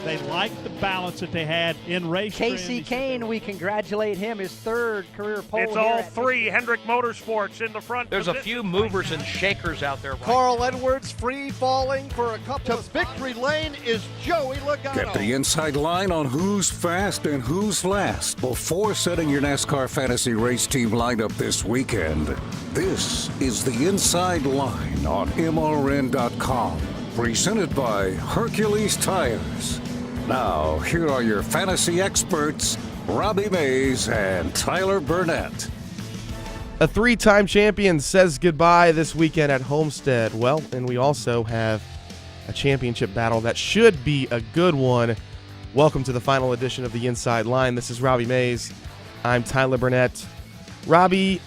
They liked the balance that they had in race. Casey Kane, we congratulate him, his third career pole. It's all three Hendrick Motorsports in the front. There's a few movers and shakers out there. Right? Carl Edwards free falling for a couple of victory lane is Joey Logano. Get the inside line on who's fast and who's last before setting your NASCAR fantasy race team lineup this weekend. This is the Inside Line on MRN.com, presented by Hercules Tires. Now, here are your fantasy experts, Robbie Mays and Tyler Burnett. A three-time champion says goodbye this weekend at Homestead. Well, and we also have a championship battle that should be a good one. Welcome to the final edition of the Inside Line. This is Robbie Mays. I'm Tyler Burnett. Robbie,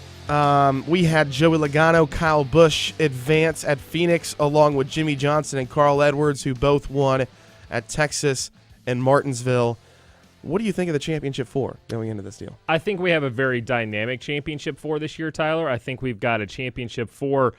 we had Joey Logano, Kyle Busch advance at Phoenix, along with Jimmy Johnson and Carl Edwards, who both won at Texas and Martinsville. What do you think of the championship four going into this deal? I think we have a very dynamic championship four this year, Tyler. I think we've got a championship four,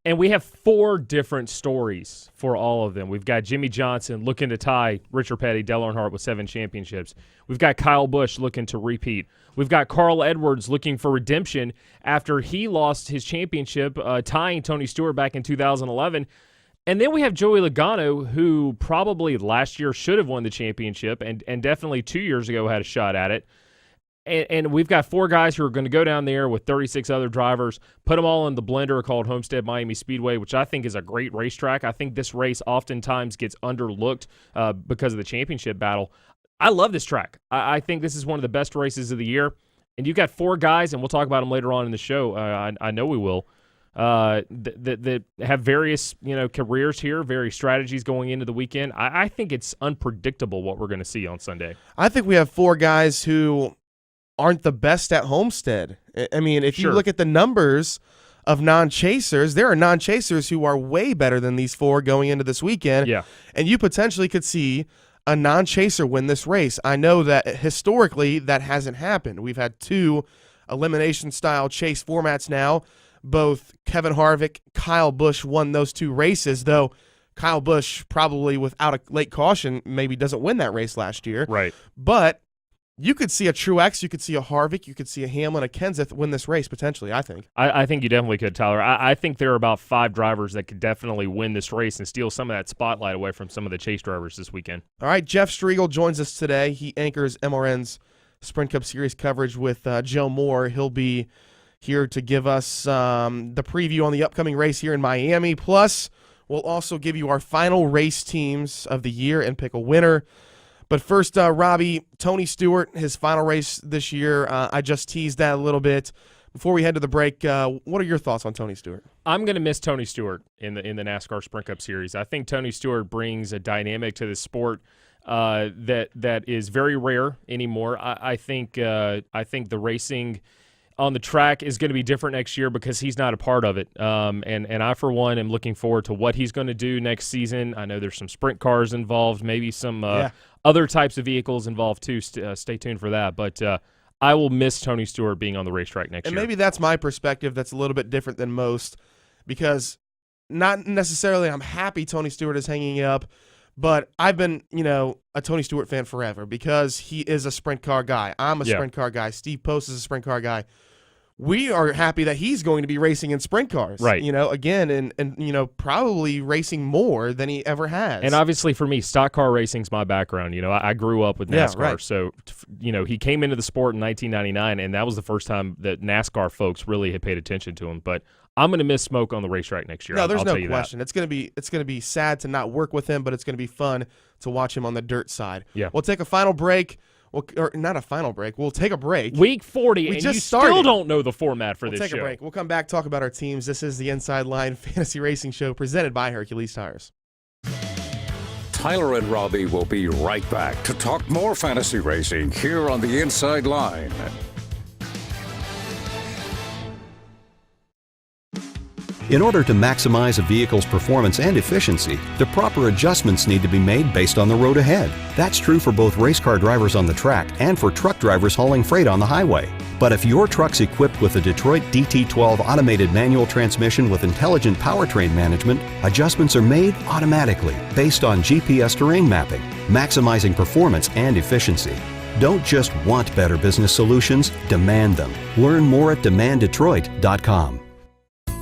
and we have four different stories for all of them. We've got Jimmy Johnson looking to tie Richard Petty, Dale Earnhardt with 7 championships. We've got Kyle Busch looking to repeat. We've got Carl Edwards looking for redemption after he lost his championship, tying Tony Stewart back in 2011. And then we have Joey Logano, who probably last year should have won the championship and definitely 2 years ago had a shot at it. And we've got 4 guys who are going to go down there with 36 other drivers, put them all in the blender called Homestead-Miami Speedway, which I think is a great racetrack. I think this race oftentimes gets underlooked because of the championship battle. I love this track. I think this is one of the best races of the year. And you've got 4 guys, and we'll talk about them later on in the show. I know we will. That have various careers here, various strategies going into the weekend. I think it's unpredictable what we're going to see on Sunday. I think we have 4 guys who aren't the best at Homestead. I mean, if you look at the numbers of non-chasers, there are non-chasers who are way better than these 4 going into this weekend. Yeah. And you potentially could see a non-chaser win this race. I know that historically that hasn't happened. We've had 2 elimination-style chase formats now. Both Kevin Harvick, Kyle Busch won those 2 races, though Kyle Busch probably without a late caution maybe doesn't win that race last year. Right. But you could see a Truex, you could see a Harvick, you could see a Hamlin, a Kenseth win this race potentially, I think. I think you definitely could, Tyler. I think there are about 5 drivers that could definitely win this race and steal some of that spotlight away from some of the chase drivers this weekend. All right, Jeff Striegel joins us today. He anchors MRN's Sprint Cup Series coverage with Joe Moore. He'll be here to give us the preview on the upcoming race here in Miami. Plus, we'll also give you our final race teams of the year and pick a winner. But first, Robbie, Tony Stewart, his final race this year. I just teased that a little bit. Before we head to the break, what are your thoughts on Tony Stewart? I'm going to miss Tony Stewart in the NASCAR Sprint Cup Series. I think Tony Stewart brings a dynamic to the sport that is very rare anymore. I think the racing on the track is going to be different next year because he's not a part of it. And I, for one, am looking forward to what he's going to do next season. I know there's some sprint cars involved, maybe some other types of vehicles involved too. Stay tuned for that. But I will miss Tony Stewart being on the racetrack next year. And maybe that's my perspective that's a little bit different than most, because not necessarily I'm happy Tony Stewart is hanging up, but I've been, a Tony Stewart fan forever because he is a sprint car guy. I'm a sprint car guy. Steve Post is a sprint car guy. We are happy that he's going to be racing in sprint cars, right? Again, and probably racing more than he ever has. And obviously for me, stock car racing's my background. I grew up with NASCAR, right. So he came into the sport in 1999, and that was the first time that NASCAR folks really had paid attention to him. But I'm going to miss Smoke on the racetrack next year. No, there's I'll no tell you question. That. It's going to be sad to not work with him, but it's going to be fun to watch him on the dirt side. Yeah. We'll take a final break. Or not a final break. We'll take a break. Week 40, and you still don't know the format for this show. We'll take a break. We'll come back, talk about our teams. This is the Inside Line Fantasy Racing Show presented by Hercules Tires. Tyler and Robbie will be right back to talk more fantasy racing here on the Inside Line. In order to maximize a vehicle's performance and efficiency, the proper adjustments need to be made based on the road ahead. That's true for both race car drivers on the track and for truck drivers hauling freight on the highway. But if your truck's equipped with a Detroit DT12 automated manual transmission with intelligent powertrain management, adjustments are made automatically based on GPS terrain mapping, maximizing performance and efficiency. Don't just want better business solutions, demand them. Learn more at demanddetroit.com.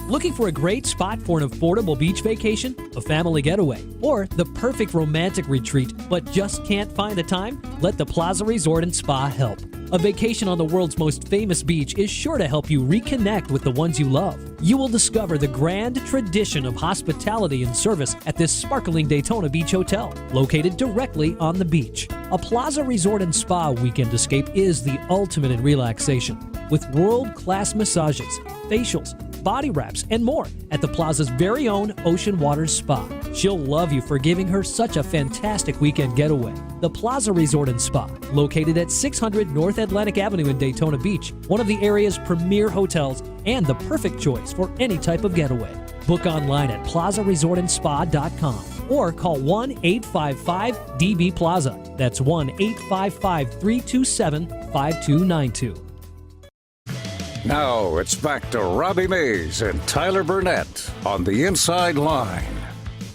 Looking for a great spot for an affordable beach vacation, a family getaway, or the perfect romantic retreat but just can't find the time? Let the Plaza Resort and Spa help. A vacation on the world's most famous beach is sure to help you reconnect with the ones you love. You will discover the grand tradition of hospitality and service at this sparkling Daytona Beach Hotel, located directly on the beach. A Plaza Resort and Spa weekend escape is the ultimate in relaxation, with world-class massages, facials, body wraps, and more at the Plaza's very own Ocean Waters Spa. She'll love you for giving her such a fantastic weekend getaway. The Plaza Resort and Spa, located at 600 North Atlantic Avenue in Daytona Beach, one of the area's premier hotels and the perfect choice for any type of getaway. Book online at plazaresortandspa.com or call 1-855-DB-PLAZA. That's 1-855-327-5292. Now it's back to Robbie Mays and Tyler Burnett on the Inside Line.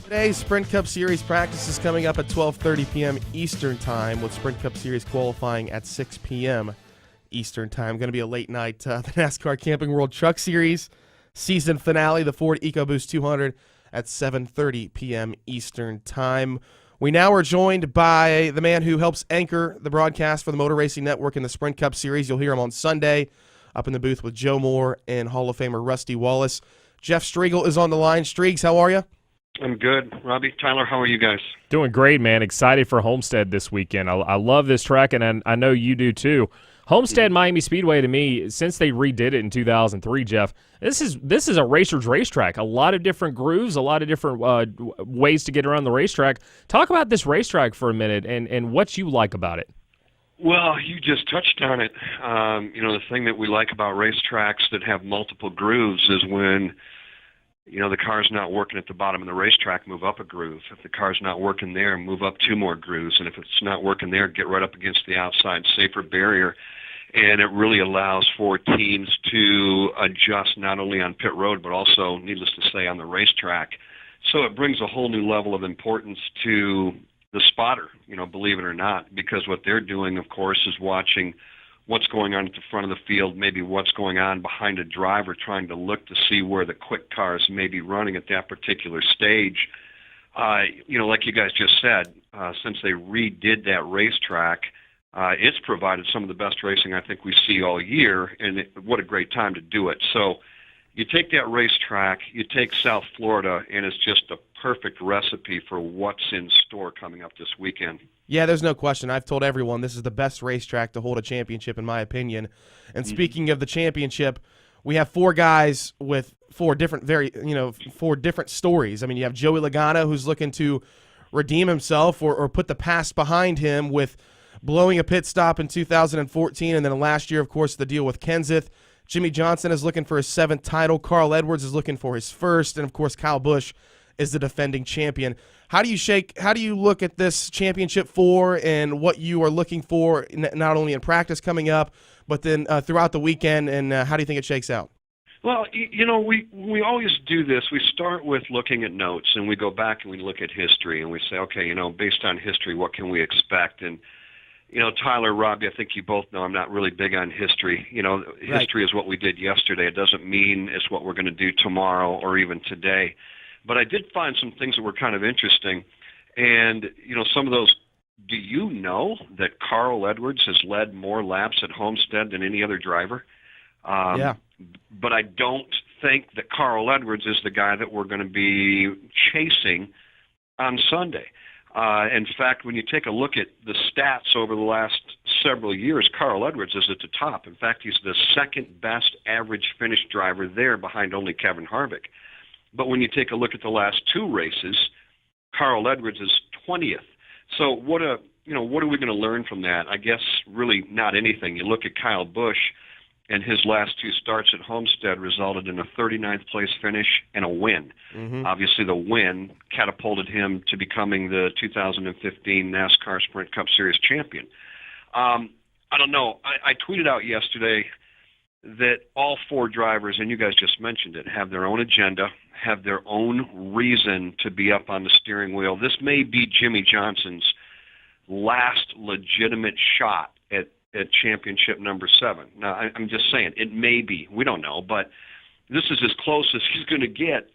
Today's Sprint Cup Series practice is coming up at 12:30 p.m. Eastern Time, with Sprint Cup Series qualifying at 6 p.m. Eastern Time. Going to be a late night. The NASCAR Camping World Truck Series season finale, the Ford EcoBoost 200 at 7:30 p.m. Eastern Time. We now are joined by the man who helps anchor the broadcast for the Motor Racing Network in the Sprint Cup Series. You'll hear him on Sunday up in the booth with Joe Moore and Hall of Famer Rusty Wallace. Jeff Striegel is on the line. Striegs, how are you? I'm good. Robbie, Tyler, how are you guys? Doing great, man. Excited for Homestead this weekend. I love this track, and I know you do too. Homestead-Miami Speedway, to me, since they redid it in 2003, Jeff, this is a racer's racetrack. A lot of different grooves, a lot of different ways to get around the racetrack. Talk about this racetrack for a minute and what you like about it. Well, you just touched on it. The thing that we like about racetracks that have multiple grooves is when, the car's not working at the bottom of the racetrack, move up a groove. If the car's not working there, move up 2 more grooves. And if it's not working there, get right up against the outside, safer barrier. And it really allows for teams to adjust not only on pit road, but also, needless to say, on the racetrack. So it brings a whole new level of importance to the spotter, believe it or not, because what they're doing, of course, is watching what's going on at the front of the field, maybe what's going on behind a driver, trying to look to see where the quick cars may be running at that particular stage. Like you guys just said, since they redid that racetrack, it's provided some of the best racing I think we see all year, and what a great time to do it. So you take that racetrack, you take South Florida, and it's just a perfect recipe for what's in store coming up this weekend. Yeah, there's no question. I've told everyone this is the best racetrack to hold a championship, in my opinion. And speaking of the championship, we have 4 guys with 4 different stories. I mean, you have Joey Logano, who's looking to redeem himself or put the past behind him with blowing a pit stop in 2014, and then last year, of course, the deal with Kenseth. Jimmy Johnson is looking for his 7th title. Carl Edwards is looking for his 1st, and of course, Kyle Busch is the defending champion. How do you look at this championship and what you are looking for, not only in practice coming up, but then throughout the weekend, and how do you think it shakes out? Well, we always do this. We start with looking at notes, and we go back and we look at history, and we say, okay, based on history, what can we expect? And Tyler, Robbie, I think you both know I'm not really big on history. History is what we did yesterday. It doesn't mean it's what we're going to do tomorrow or even today. But I did find some things that were kind of interesting. And, some of those, do you know that Carl Edwards has led more laps at Homestead than any other driver? Yeah. But I don't think that Carl Edwards is the guy that we're going to be chasing on Sunday. In fact, when you take a look at the stats over the last several years, Carl Edwards is at the top. In fact, he's the 2nd best average finish driver there, behind only Kevin Harvick. But when you take a look at the last 2 races, Carl Edwards is 20th. So what are we going to learn from that? I guess really not anything. You look at Kyle Busch, and his last 2 starts at Homestead resulted in a 39th place finish and a win. Obviously, the win catapulted him to becoming the 2015 NASCAR Sprint Cup Series champion. I don't know. I tweeted out yesterday that all 4 drivers, and you guys just mentioned it, have their own agenda, have their own reason to be up on the steering wheel. This may be Jimmy Johnson's last legitimate shot at championship number 7. Now, I'm just saying, it may be. We don't know, but this is as close as he's going to get.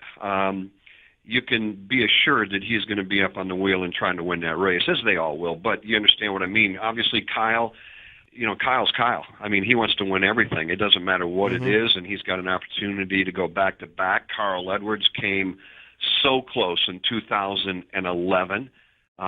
You can be assured that he's going to be up on the wheel and trying to win that race, as they all will. But you understand what I mean. Obviously, Kyle's Kyle. I mean, he wants to win everything. It doesn't matter what it is, and he's got an opportunity to go back-to-back. Carl Edwards came so close in 2011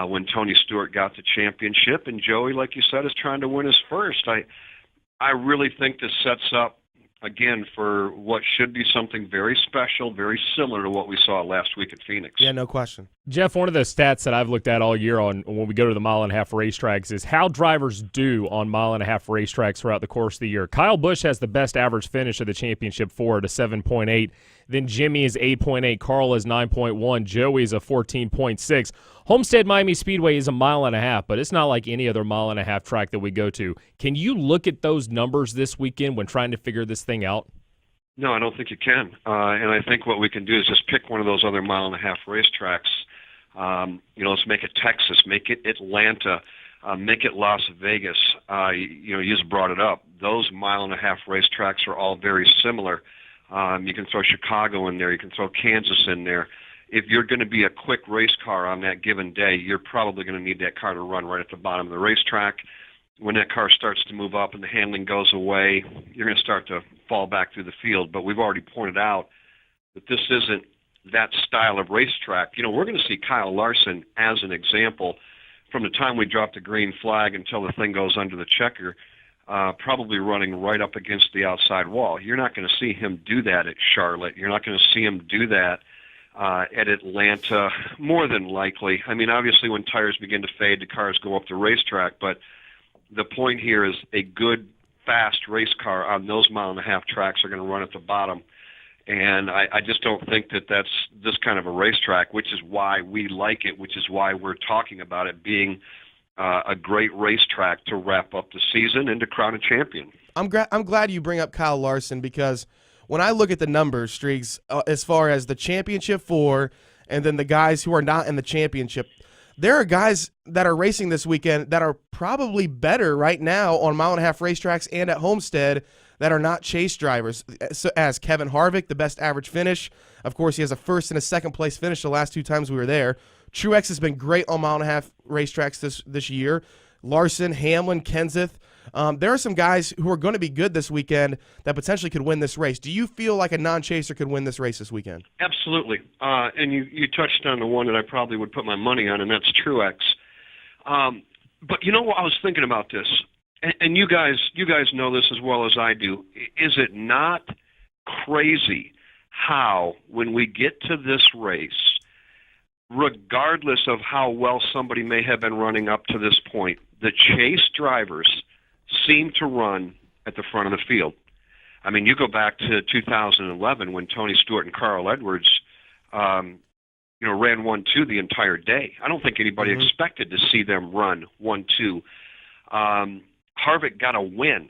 when Tony Stewart got the championship, and Joey, like you said, is trying to win his first. I really think this sets up, again, for what should be something very special, very similar to what we saw last week at Phoenix. Yeah, no question. Jeff, one of the stats that I've looked at all year on when we go to the mile-and-a-half racetracks is how drivers do on mile-and-a-half racetracks throughout the course of the year. Kyle Busch has the best average finish of the championship 4 at a 7.8. Then Jimmy is 8.8. Carl is 9.1. Joey is a 14.6. Homestead-Miami Speedway is a mile-and-a-half, but it's not like any other mile-and-a-half track that we go to. Can you look at those numbers this weekend when trying to figure this thing out? No, I don't think you can. And I think what we can do is just pick one of those other mile-and-a-half racetracks. Let's make it Texas, make it Atlanta, make it Las Vegas. You just brought it up. Those mile-and-a-half racetracks are all very similar. You can throw Chicago in there. You can throw Kansas in there. If you're going to be a quick race car on that given day, you're probably going to need that car to run right at the bottom of the racetrack. When that car starts to move up and the handling goes away, you're going to start to fall back through the field. But we've already pointed out that this isn't that style of racetrack. We're going to see Kyle Larson, as an example, from the time we drop the green flag until the thing goes under the checker, probably running right up against the outside wall. You're not going to see him do that at Charlotte. You're not going to see him do that at Atlanta, more than likely. I mean, obviously, when tires begin to fade, the cars go up the racetrack, but the point here is a good, fast race car on those mile-and-a-half tracks are going to run at the bottom. And I just don't think that that's this kind of a racetrack, which is why we like it, which is why we're talking about it being a great racetrack to wrap up the season and to crown a champion. I'm glad you bring up Kyle Larson, because when I look at the numbers, Streaks, as far as the championship 4 and then the guys who are not in the championship, there are guys that are racing this weekend that are probably better right now on mile-and-a-half racetracks and at Homestead that are not chase drivers. So as Kevin Harvick, the best average finish. Of course, he has a first and a second place finish the last 2 times we were there. Truex has been great on mile-and-a-half racetracks this year. Larson, Hamlin, Kenseth. There are some guys who are going to be good this weekend that potentially could win this race. Do you feel like a non-chaser could win this race this weekend? Absolutely. And you touched on the one that I probably would put my money on, and that's Truex. But you know what? I was thinking about this, and you guys know this as well as I do. Is it not crazy how, when we get to this race, regardless of how well somebody may have been running up to this point, the chase drivers seem to run at the front of the field? I mean, you go back to 2011 when Tony Stewart and Carl Edwards, ran 1-2 the entire day. I don't think anybody expected to see them run 1-2. Harvick got a win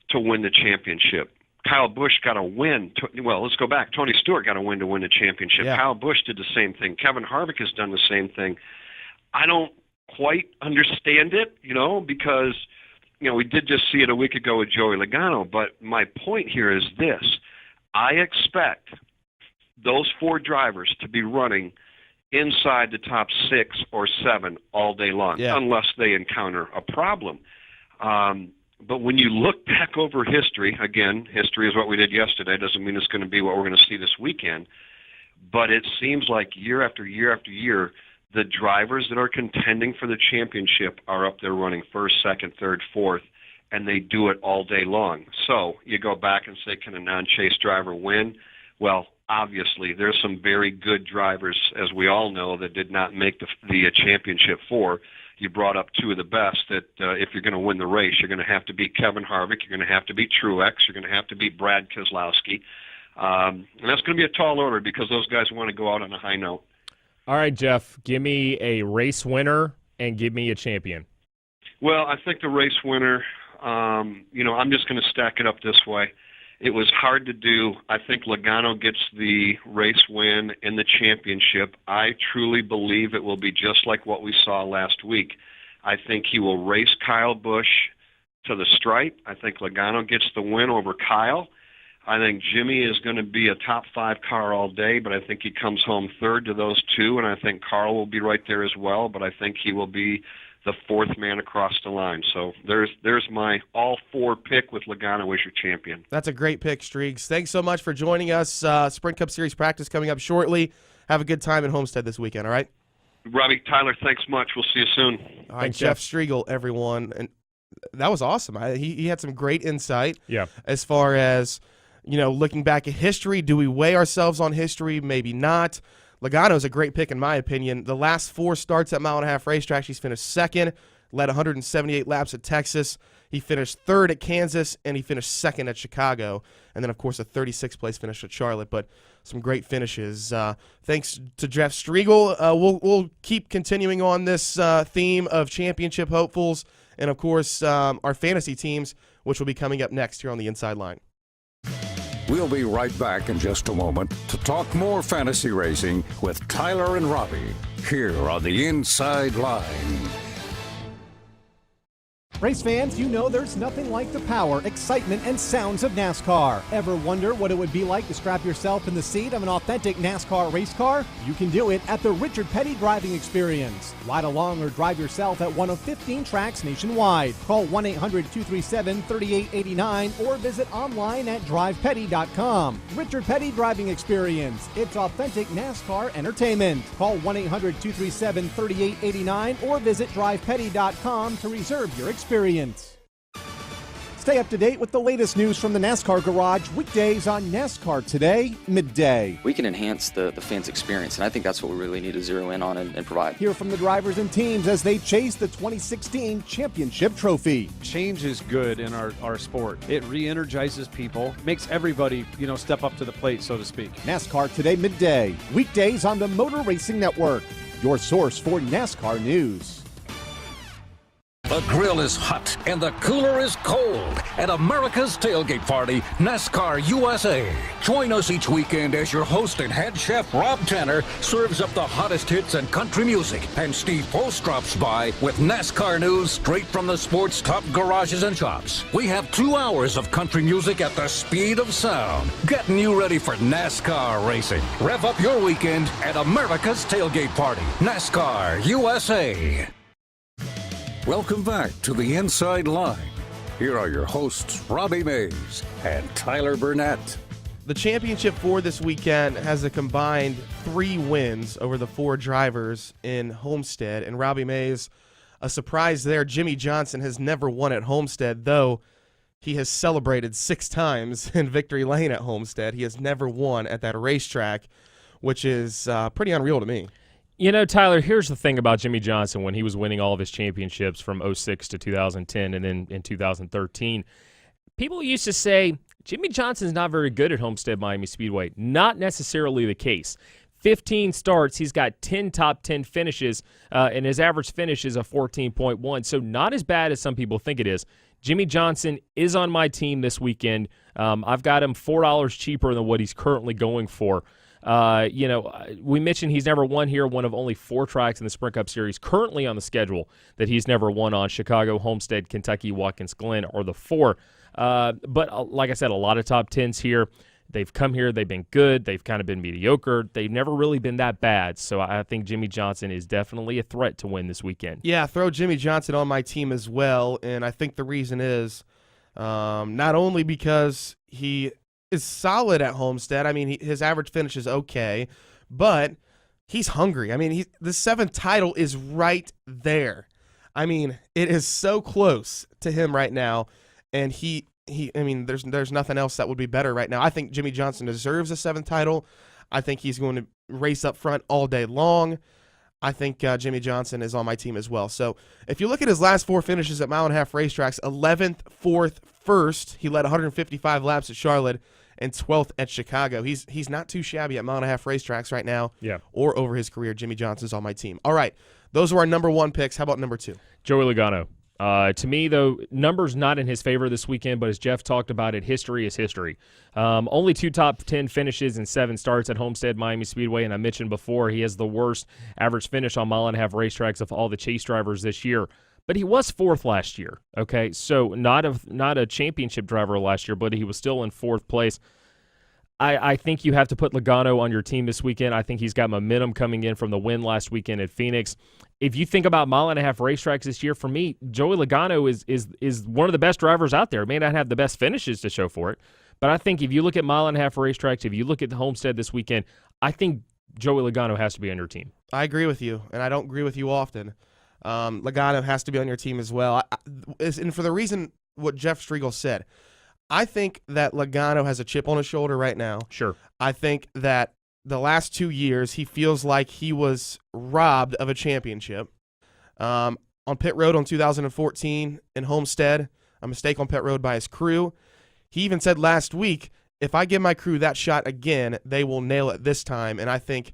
to win the championship. Kyle Busch got a win. Let's go back. Tony Stewart got a win to win the championship. Yeah. Kyle Busch did the same thing. Kevin Harvick has done the same thing. I don't quite understand it, because we did just see it a week ago with Joey Logano. But my point here is this. I expect those 4 drivers to be running inside the top 6 or 7 all day long, unless they encounter a problem. But when you look back over history, again, history is what we did yesterday. Doesn't mean it's going to be what we're going to see this weekend. But it seems like year after year after year, the drivers that are contending for the championship are up there running first, second, third, fourth, and they do it all day long. So you go back and say, can a non-chase driver win? Well, obviously, there's some very good drivers, as we all know, that did not make the championship 4. You brought up 2 of the best that if you're going to win the race, you're going to have to beat Kevin Harvick, you're going to have to beat Truex, you're going to have to beat Brad Keselowski. And that's going to be a tall order because those guys want to go out on a high note. All right, Jeff, give me a race winner and give me a champion. Well, I think the race winner, I'm just going to stack it up this way. It was hard to do. I think Logano gets the race win and the championship. I truly believe it will be just like what we saw last week. I think he will race Kyle Busch to the stripe. I think Logano gets the win over Kyle. I think Jimmy is going to be a top 5 car all day, but I think he comes home third to those 2, and I think Carl will be right there as well, but I think he will be the 4th man across the line. So there's my all-4 pick with Logano as your champion. That's a great pick, Streaks. Thanks so much for joining us. Sprint Cup Series practice coming up shortly. Have a good time at Homestead this weekend, all right? Robbie, Tyler, thanks much. We'll see you soon. All right, Jeff Striegel, everyone. And that was awesome. He had some great insight as far as, looking back at history. Do we weigh ourselves on history? Maybe not. Logano's a great pick in my opinion. The last 4 starts at mile-and-a-half racetracks, he's finished 2nd, led 178 laps at Texas. He finished 3rd at Kansas, and he finished 2nd at Chicago. And then, of course, a 36th place finish at Charlotte. But some great finishes. Thanks to Jeff Striegel. We'll keep continuing on this theme of championship hopefuls and, of course, our fantasy teams, which will be coming up next here on the Inside Line. We'll be right back in just a moment to talk more fantasy racing with Tyler and Robbie here on the Inside Line. Race fans, you know there's nothing like the power, excitement, and sounds of NASCAR. Ever wonder what it would be like to strap yourself in the seat of an authentic NASCAR race car? You can do it at the Richard Petty Driving Experience. Ride along or drive yourself at one of 15 tracks nationwide. Call 1-800-237-3889 or visit online at drivepetty.com. Richard Petty Driving Experience. It's authentic NASCAR entertainment. Call 1-800-237-3889 or visit drivepetty.com to reserve your experience. Stay up to date with the latest news from the NASCAR Garage weekdays on NASCAR Today, midday. We can enhance the fans' experience, and I think that's what we really need to zero in on and provide. Hear from the drivers and teams as they chase the 2016 championship trophy. Change is good in our sport. It re-energizes people, makes everybody, step up to the plate, so to speak. NASCAR Today, midday, weekdays on the Motor Racing Network, your source for NASCAR news. The grill is hot and the cooler is cold at America's Tailgate Party, NASCAR USA. Join us each weekend as your host and head chef Rob Tanner serves up the hottest hits and country music, and Steve Post drops by with NASCAR news straight from the sport's top garages and shops. We have 2 hours of country music at the speed of sound, getting you ready for NASCAR racing. Rev up your weekend at America's Tailgate Party, NASCAR USA. Welcome back to the Inside Line. Here are your hosts, Robbie Mays and Tyler Burnett. The championship 4 this weekend has a combined 3 wins over the 4 drivers in Homestead. And Robbie Mays, a surprise there. Jimmy Johnson has never won at Homestead, though he has celebrated 6 times in Victory Lane at Homestead. He has never won at that racetrack, which is pretty unreal to me. Tyler, here's the thing about Jimmy Johnson when he was winning all of his championships from 2006 to 2010 and then in 2013. People used to say, Jimmy Johnson's not very good at Homestead-Miami Speedway. Not necessarily the case. 15 starts, he's got 10 top 10 finishes, and his average finish is a 14.1, so not as bad as some people think it is. Jimmy Johnson is on my team this weekend. I've got him $4 cheaper than what he's currently going for. We mentioned he's never won here, one of only 4 tracks in the Sprint Cup Series currently on the schedule that he's never won on. Chicago, Homestead, Kentucky, Watkins Glen are the 4. But like I said, a lot of top 10s here. They've come here, they've been good, they've kind of been mediocre. They've never really been that bad, so I think Jimmy Johnson is definitely a threat to win this weekend. Yeah, throw Jimmy Johnson on my team as well, and I think the reason is not only because he is solid at Homestead. I mean, his average finish is okay, but he's hungry. I mean, the 7th title is right there. I mean, it is so close to him right now, and he there's nothing else that would be better right now. I think Jimmy Johnson deserves a 7th title. I think he's going to race up front all day long. I think Jimmy Johnson is on my team as well. So if you look at his last 4 finishes at mile-and-a-half racetracks, 11th, 4th, 1st. He led 155 laps at Charlotte and 12th at Chicago. He's not too shabby at mile-and-a-half racetracks right now or over his career. Jimmy Johnson's on my team. All right, those are our number 1 picks. How about number 2? Joey Logano. To me, though, numbers not in his favor this weekend, but as Jeff talked about it, history is history. Only 2 top 10 finishes and 7 starts at Homestead-Miami Speedway, and I mentioned before he has the worst average finish on mile-and-a-half racetracks of all the chase drivers this year. But he was 4th last year, okay? So not a championship driver last year, but he was still in 4th place. I think you have to put Logano on your team this weekend. I think he's got momentum coming in from the win last weekend at Phoenix. If you think about mile-and-a-half racetracks this year, for me, Joey Logano is one of the best drivers out there. He may not have the best finishes to show for it, but I think if you look at mile-and-a-half racetracks, if you look at the Homestead this weekend, I think Joey Logano has to be on your team. I agree with you, and I don't agree with you often. Logano has to be on your team as well. And for the reason what Jeff Striegel said, I think that Logano has a chip on his shoulder right now. Sure. I think that the last 2 years he feels like he was robbed of a championship. On pit road on 2014 in Homestead, a mistake on pit road by his crew. He even said last week, if I give my crew that shot again, they will nail it this time. And I think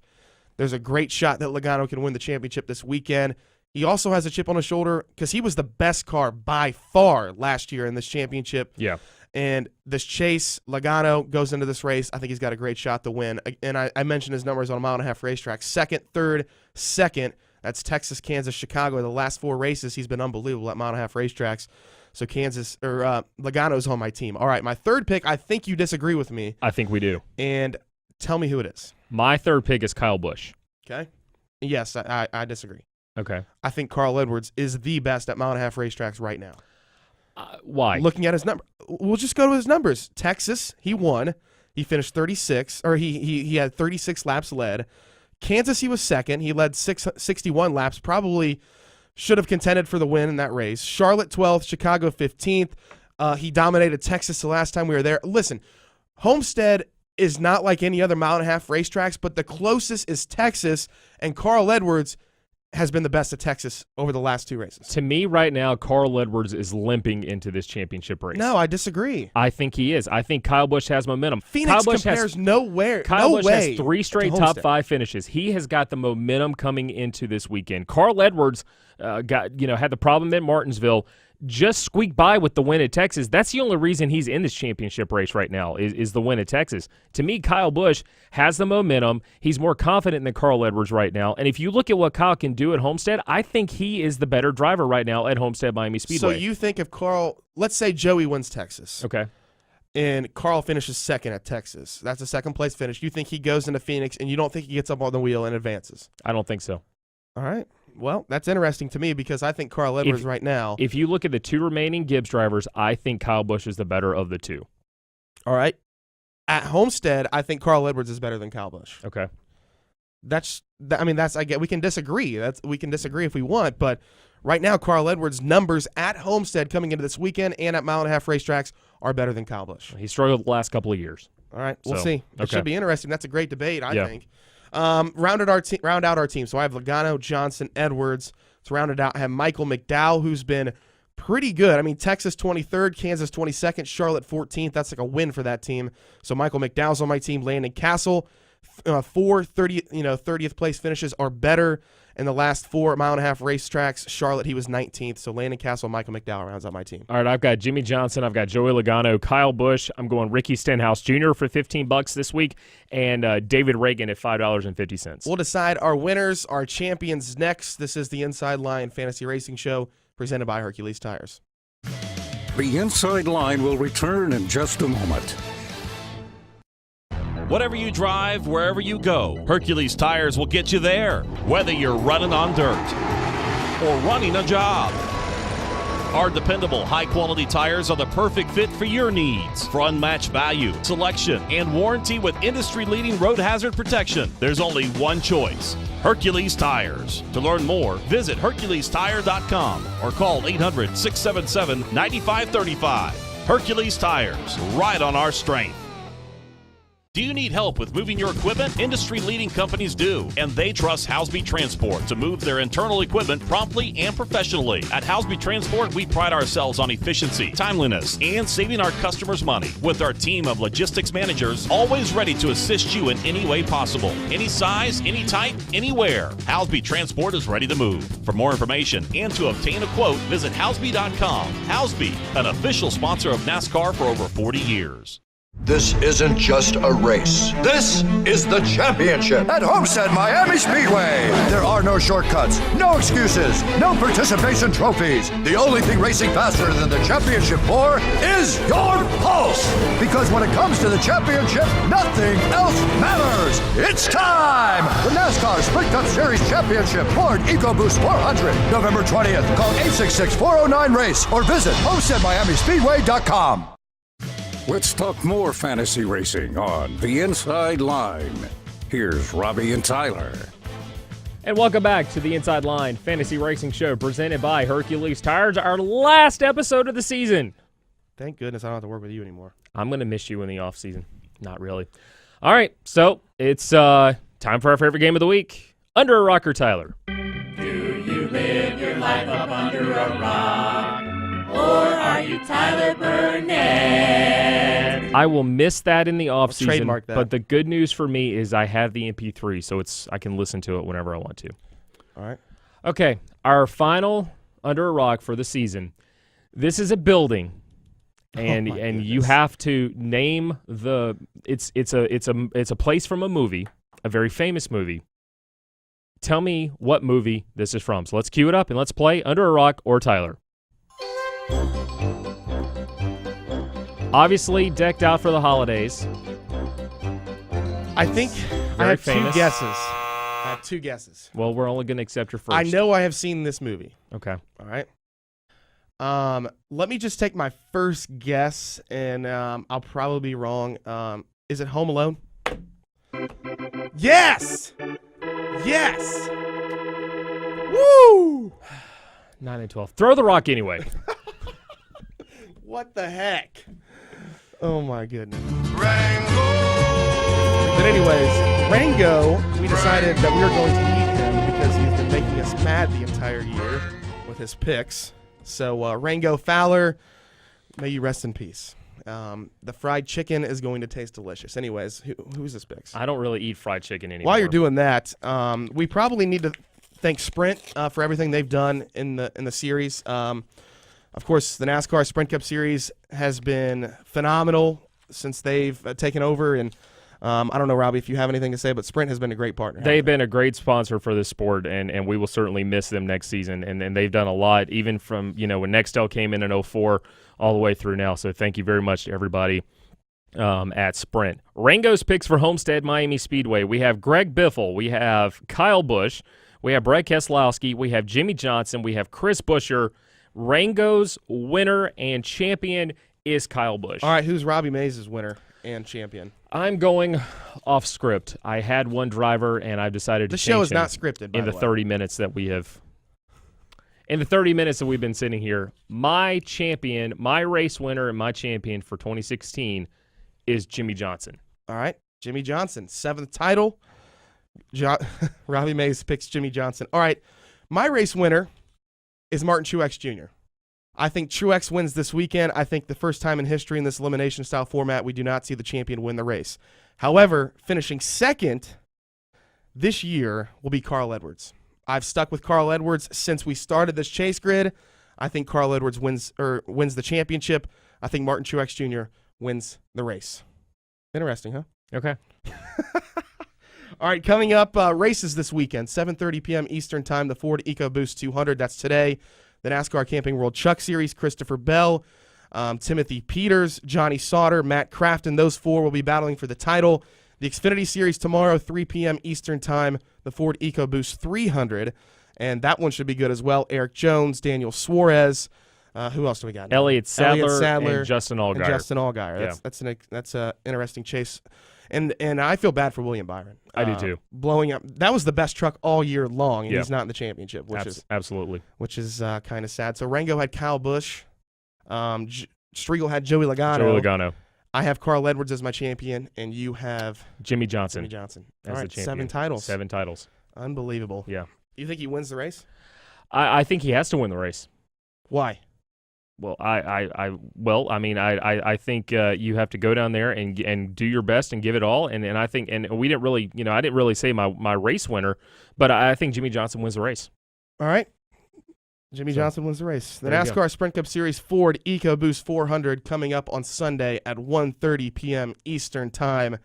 there's a great shot that Logano can win the championship this weekend. He also has a chip on his shoulder because he was the best car by far last year in this championship. Yeah. And this chase, Logano goes into this race. I think he's got a great shot to win. And I mentioned his numbers on a mile-and-a-half racetrack. 2nd, 3rd, 2nd. That's Texas, Kansas, Chicago. The last 4 races, he's been unbelievable at mile-and-a-half racetracks. So Logano's on my team. All right, my 3rd pick, I think you disagree with me. I think we do. And tell me who it is. My 3rd pick is Kyle Busch. Okay. Yes, I disagree. Okay. I think Carl Edwards is the best at mile-and-a-half racetracks right now. Why? Looking at his number, we'll just go to his numbers. Texas, he won. He finished 36, or he had 36 laps led. Kansas, he was 2nd. He led 61 laps. Probably should have contended for the win in that race. Charlotte 12th, Chicago 15th. He dominated Texas the last time we were there. Listen, Homestead is not like any other mile-and-a-half racetracks, but the closest is Texas, and Carl Edwards has been the best at Texas over the last 2 races. To me right now, Carl Edwards is limping into this championship race. No, I disagree. I think he is. I think Kyle Busch has momentum. Phoenix compares nowhere. Kyle Busch way has 3 straight top 5 finishes. He has got the momentum coming into this weekend. Carl had the problem at Martinsville. Just squeaked by with the win at Texas. That's the only reason he's in this championship race right now is the win at Texas. To me, Kyle Busch has the momentum. He's more confident than Carl Edwards right now. And if you look at what Kyle can do at Homestead, I think he is the better driver right now at Homestead-Miami Speedway. So you think if Carl, let's say Joey wins Texas. Okay. And Carl finishes 2nd at Texas. That's a 2nd place finish. You think he goes into Phoenix and you don't think he gets up on the wheel and advances? I don't think so. All right. Well, that's interesting to me because I think Carl Edwards right now. If you look at the 2 remaining Gibbs drivers, I think Kyle Busch is the better of the 2. All right. At Homestead, I think Carl Edwards is better than Kyle Busch. Okay. We can disagree. We can disagree if we want, but right now Carl Edwards' numbers at Homestead coming into this weekend and at mile-and-a-half racetracks are better than Kyle Busch. He struggled the last couple of years. All right. We'll see. It should be interesting. That's a great debate, I think. Round out our team. So I have Logano, Johnson, Edwards. To round it out, I have Michael McDowell, who's been pretty good. I mean, Texas 23rd, Kansas 22nd, Charlotte 14th. That's like a win for that team. So Michael McDowell's on my team. Landon Castle, 30th place finishes are better in the last 4 mile-and-a-half racetracks. Charlotte, he was 19th. So Landon Castle, Michael McDowell rounds out my team. All right, I've got Jimmy Johnson, I've got Joey Logano, Kyle Busch. I'm going Ricky Stenhouse Jr. for $15 this week, and David Reagan at $5.50. We'll decide our winners, our champions next. This is the Inside Line Fantasy Racing Show presented by Hercules Tires. The Inside Line will return in just a moment. Whatever you drive, wherever you go, Hercules Tires will get you there. Whether you're running on dirt or running a job, our dependable, high-quality tires are the perfect fit for your needs. For unmatched value, selection, and warranty with industry-leading road hazard protection, there's only one choice: Hercules Tires. To learn more, visit HerculesTire.com or call 800-677-9535. Hercules Tires, right on our strength. Do you need help with moving your equipment? Industry-leading companies do, and they trust Houseby Transport to move their internal equipment promptly and professionally. At Houseby Transport, we pride ourselves on efficiency, timeliness, and saving our customers money. With our team of logistics managers, always ready to assist you in any way possible. Any size, any type, anywhere. Houseby Transport is ready to move. For more information and to obtain a quote, visit Houseby.com. Houseby, an official sponsor of NASCAR for over 40 years. This isn't just a race. This is the championship at Homestead-Miami Speedway. There are no shortcuts, no excuses, no participation trophies. The only thing racing faster than the championship for is your pulse. Because when it comes to the championship, nothing else matters. It's time! The NASCAR Sprint Cup Series Championship Ford EcoBoost 400, November 20th. Call 866-409-RACE or visit HomesteadMiamiSpeedway.com. Let's talk more fantasy racing on The Inside Line. Here's Robbie and Tyler. And welcome back to the Inside Line Fantasy Racing Show presented by Hercules Tires, our last episode of the season. Thank goodness I don't have to work with you anymore. I'm going to miss you in the off season. Not really. All right, so it's time for our favorite game of the week. Under a Rock or Tyler? Do you live your life up under a rock? Or are you Tyler Burnett? I will miss that in the offseason, trademark that. But the good news for me is I have the MP3, so I can listen to it whenever I want to. All right. Okay, our final Under a Rock for the season. This is a building, and you have to name the. It's a place from a movie, a very famous movie. Tell me what movie this is from. So let's cue it up and let's play Under a Rock or Tyler. Obviously decked out for the holidays. I think I have two guesses. Well, we're only going to accept your first. I know I have seen this movie. Okay. All right. Let me just take my first guess, and I'll probably be wrong. Is it Home Alone? Yes! Yes! Woo! 9 and 12. Throw the rock anyway. What the heck? Oh, my goodness. But anyways, Rango, we decided that we were going to eat him because he's been making us mad the entire year with his picks. So, Rango Fowler, may you rest in peace. The fried chicken is going to taste delicious. Anyways, who's this picks? I don't really eat fried chicken anymore. While you're doing that, we probably need to thank Sprint for everything they've done in the series. Of course, the NASCAR Sprint Cup Series has been phenomenal since they've taken over. And I don't know, Robbie, if you have anything to say, but Sprint has been a great partner. They've been a great sponsor for this sport, and we will certainly miss them next season. And they've done a lot, even from when Nextel came in 2004 all the way through now. So thank you very much to everybody at Sprint. Rango's picks for Homestead-Miami Speedway. We have Greg Biffle. We have Kyle Busch. We have Brad Keselowski. We have Jimmy Johnson. We have Chris Buescher. Rango's winner and champion is Kyle Busch. All right, who's Robbie Mays' winner and champion? I'm going off script. I had one driver, and I've decided to change him. The show is not scripted, in the 30 minutes that we have. In the 30 minutes that we've been sitting here, my champion, my race winner, and my champion for 2016 is Jimmy Johnson. All right, Jimmy Johnson, 7th title. Robbie Mays picks Jimmy Johnson. All right, my race winner is Martin Truex Jr. I think Truex wins this weekend. I think the first time in history in this elimination-style format, we do not see the champion win the race. However, finishing second this year will be Carl Edwards. I've stuck with Carl Edwards since we started this chase grid. I think Carl Edwards wins the championship. I think Martin Truex Jr. wins the race. Interesting, huh? Okay. All right, coming up, races this weekend, 7:30 p.m. Eastern Time, the Ford EcoBoost 200. That's today. The NASCAR Camping World Truck Series, Christopher Bell, Timothy Peters, Johnny Sauter, Matt Crafton. Those four will be battling for the title. The Xfinity Series tomorrow, 3 p.m. Eastern Time, the Ford EcoBoost 300. And that one should be good as well. Eric Jones, Daniel Suarez. Who else do we got? Elliott Sadler and Justin Allgaier. Yeah. That's an interesting chase. And I feel bad for William Byron. I do too. Blowing up. That was the best truck all year long, and he's not in the championship, which is absolutely. Which is kind of sad. So Rango had Kyle Busch. Striegel had Joey Logano. Joey Logano. I have Carl Edwards as my champion, and you have Jimmy Johnson. Jimmy Johnson. As All the right, champion. 7 titles. 7 titles. Unbelievable. Yeah. You think he wins the race? I think he has to win the race. Why? Well, I think you have to go down there and do your best and give it all. And I think, and we didn't really, I didn't really say my race winner, but I think Jimmy Johnson wins the race. All right. Jimmy Johnson wins the race. The there you NASCAR Sprint Cup Series Ford EcoBoost 400 coming up on Sunday at 1:30 p.m. Eastern Time.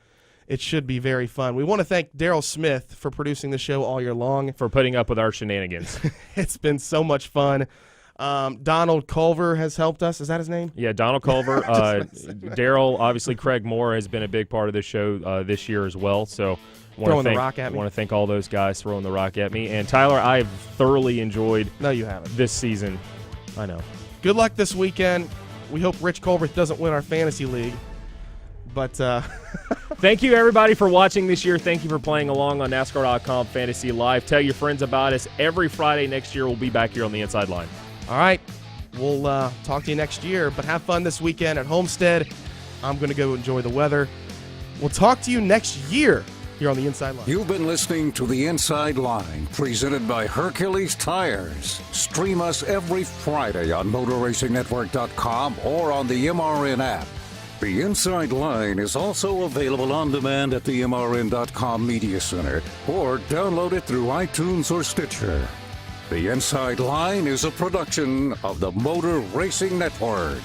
It should be very fun. We want to thank Daryl Smith for producing the show all year long. For putting up with our shenanigans. It's been so much fun. Donald Culver has helped us. Is that his name? Yeah, Donald Culver. Daryl, obviously Craig Moore has been a big part of this show this year as well. So throwing the rock at me. I want to thank all those guys throwing the rock at me. And Tyler, I have thoroughly enjoyed No, you haven't. this season. I know. Good luck this weekend. We hope Rich Colbert doesn't win our fantasy league. But thank you, everybody, for watching this year. Thank you for playing along on NASCAR.com Fantasy Live. Tell your friends about us. Every Friday next year, we'll be back here on the Inside Line. All right. We'll talk to you next year, but have fun this weekend at Homestead. I'm going to go enjoy the weather. We'll talk to you next year here on the Inside Line. You've been listening to the Inside Line, presented by Hercules Tires. Stream us every Friday on MotorRacingNetwork.com or on the MRN app. The Inside Line is also available on demand at the MRN.com Media Center, or download it through iTunes or Stitcher. The Inside Line is a production of the Motor Racing Network.